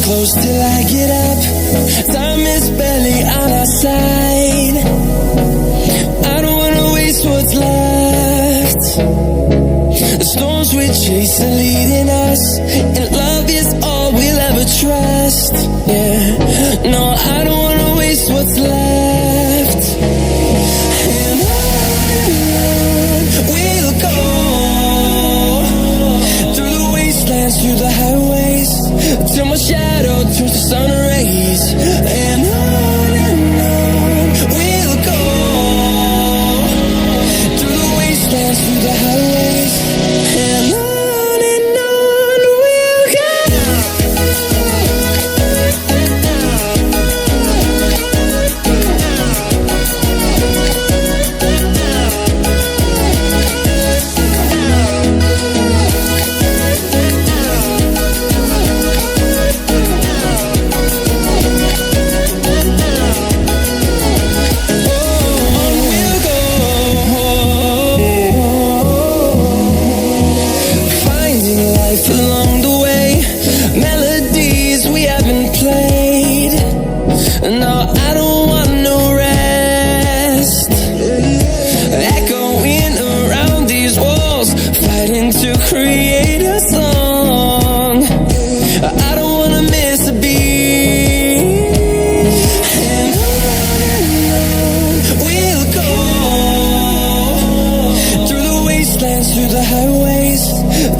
close till I get up. Time is barely on our side. I don't wanna waste what's left. The storms we chase are leading us, and love is all we'll ever trust. Yeah, no, I don't wanna waste what's left. And on we'll go, through the wastelands, through the highways, till my shadow turns to sun rays. And on we'll go, through the wastelands, through the highways, and on we'll go.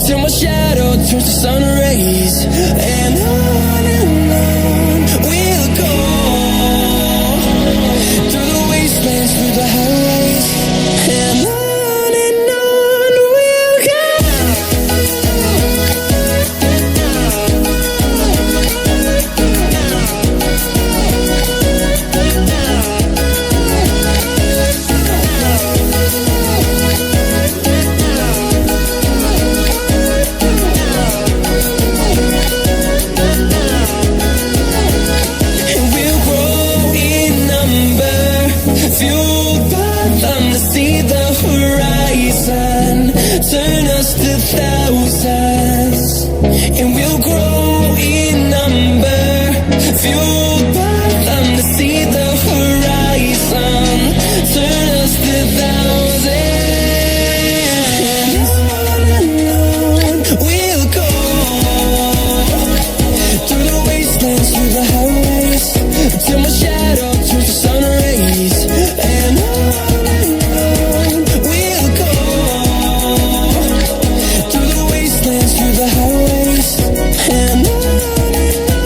Till my shadow turns to sun rays. And on we'll go, through the wastelands, through the highways, and on we'll go. Turn us to thousands, and we'll grow in number, fueled by them to see the horizon. Turn us to thousands, and on we'll go, through the wastelands, through the highways, till my shadow turns to sun rays. And on we'll go, through the wastelands, through the highways, and on we'll go.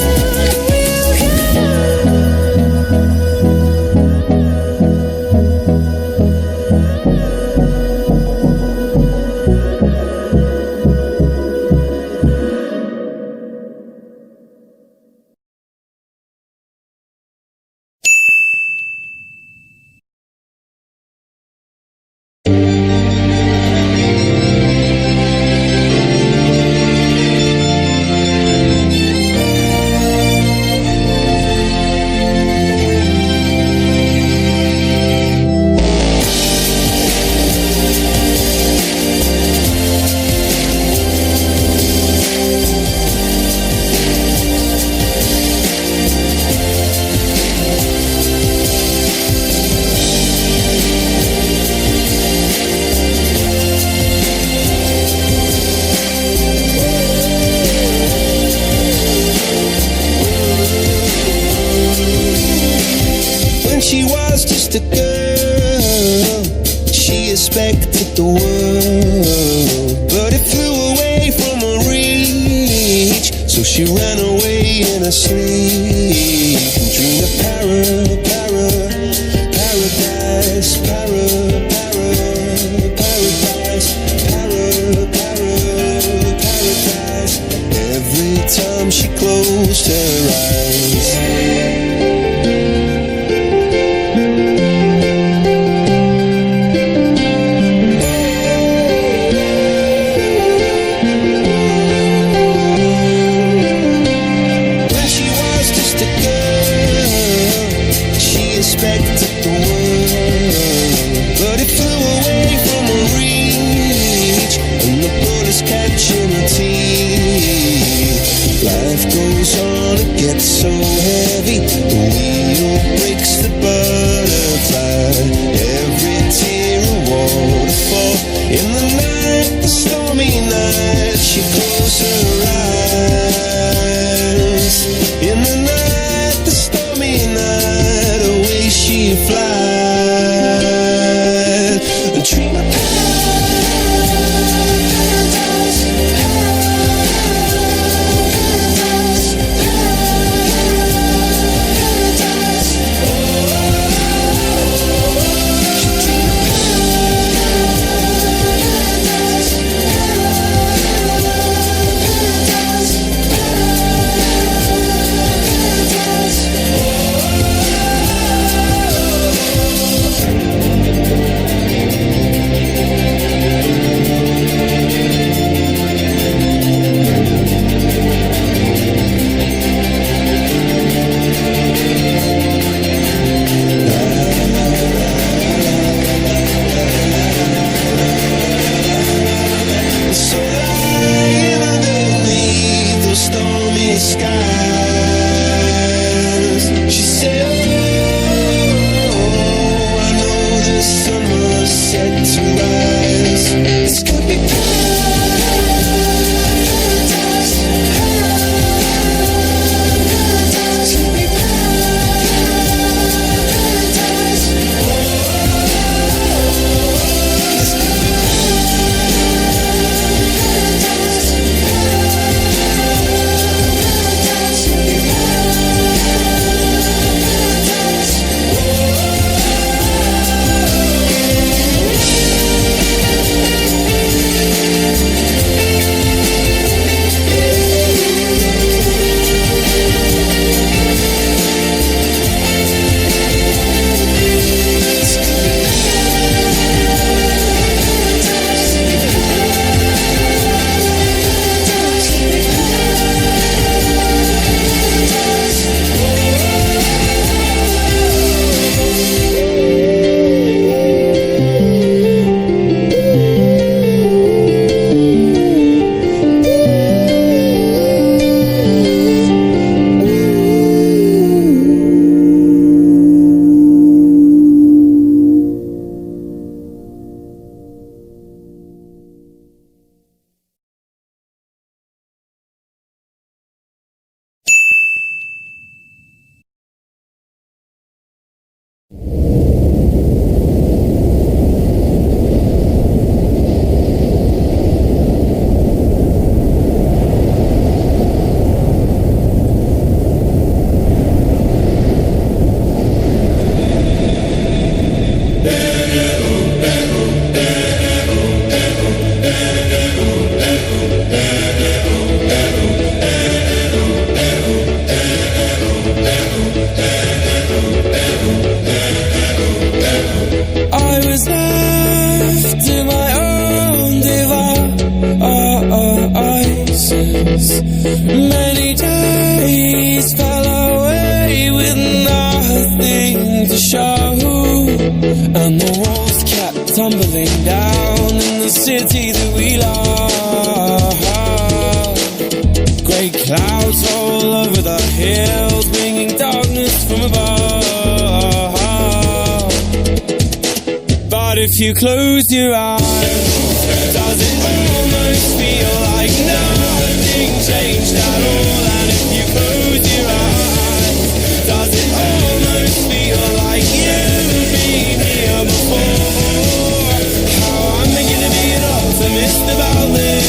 She was just a girl, she expected the world, but it flew away from her reach. So she ran away in her sleep and dreamed of paradise, paradise. Every time she closed her eyes, expected the world, but it flew away from her reach, and the bullets catching her teeth. Life goes goes on, it gets so heavy. The wheel breaks the butterfly. Every tear a waterfall. In the night, the stormy night, she closes her eyes. In the night, the stormy night, away she flies. And dream of Many days fell away with nothing to show, and the walls kept tumbling down in the city that we love. Grey clouds all over the hills, bringing darkness from above. But if you close your eyes, does it almost feel like nothing changed at all? And if you close your eyes, does it almost feel like you've been here before? How am I gonna be an optimist about this?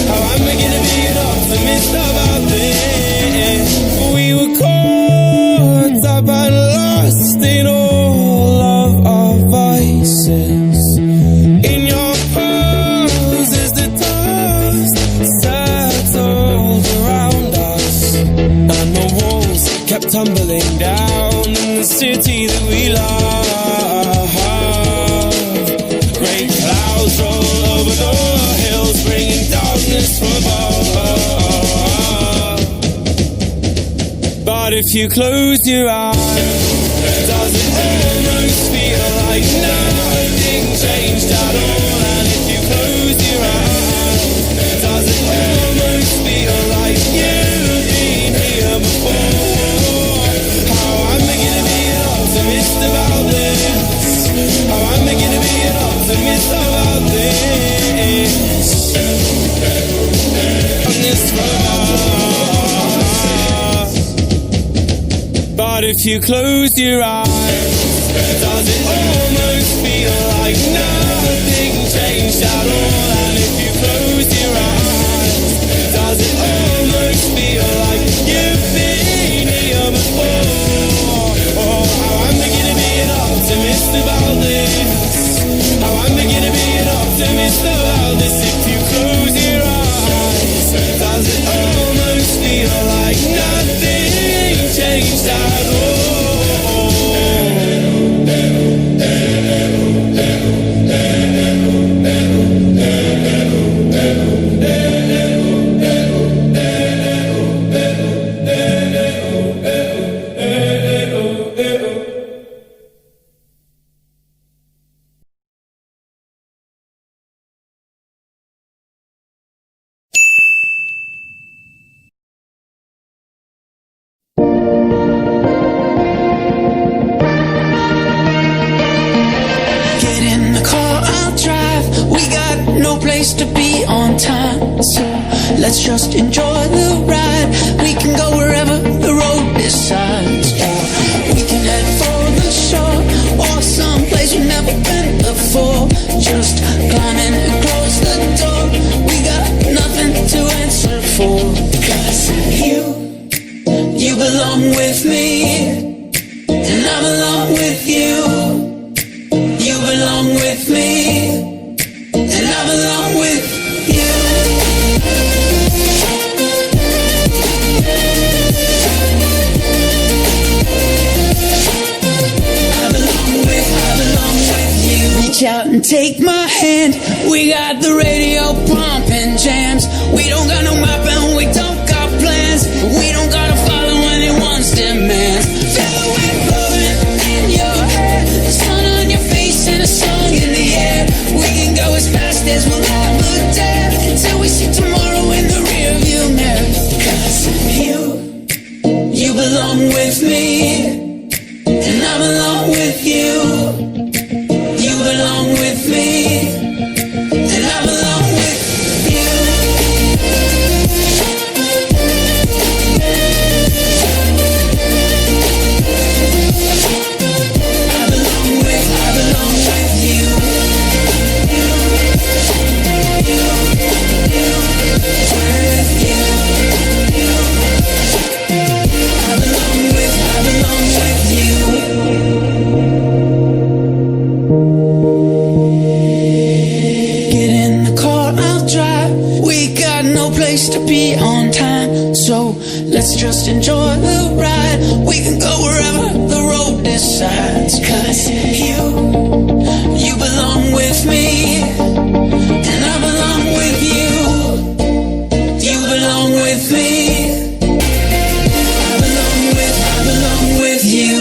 How am I gonna be an optimist about this? We were caught up and lost in all of our vices. In your pose as the dust settled around us, and the walls kept tumbling down in the city that we love. Great clouds roll over the hills, bringing darkness from above. But if you close your eyes, does it almost feel like nothing changed at all? And if you close your eyes, does it almost feel like you've How I'm beginning to be an optimist about this. On this far. But if you close your eyes, does it almost feel like nothing changed at all? And if you close your eyes, does it almost feel like you've been here before? Oh, how I'm beginning to be an optimist about this. How I'm beginning to be an optimist about this. If you close your eyes, does it almost feel like nothing changed at all? To be on time, so let's just enjoy the ride. We can go wherever the road decides, or we can head for the shore, or someplace we've never been before. Just climb in and close the door. We got nothing to answer for, 'cause you belong with me, and I belong with you. You belong with me, and I belong with you. I belong with you. Reach out and take my hand. We got the radio pumping jams. We don't got no map and we don't got plans. We don't gotta follow anyone's demands. Feel the wind blowing in your hair, the sun on your face and a song in the air. We can go as fast as we'll ever dare, until we see tomorrow in the rearview mirror. 'Cause you belong with me, and I belong with you. You belong with me, and I belong with you. I belong with you. To be on time, so let's just enjoy the ride. We can go wherever the road decides, 'cause you belong with me, and I belong with you. You belong with me, I belong with you.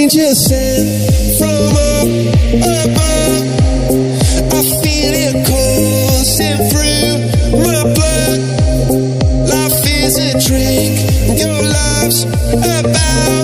angel sent from up above. I feel it coursing through my blood. Life is a drink, your love's about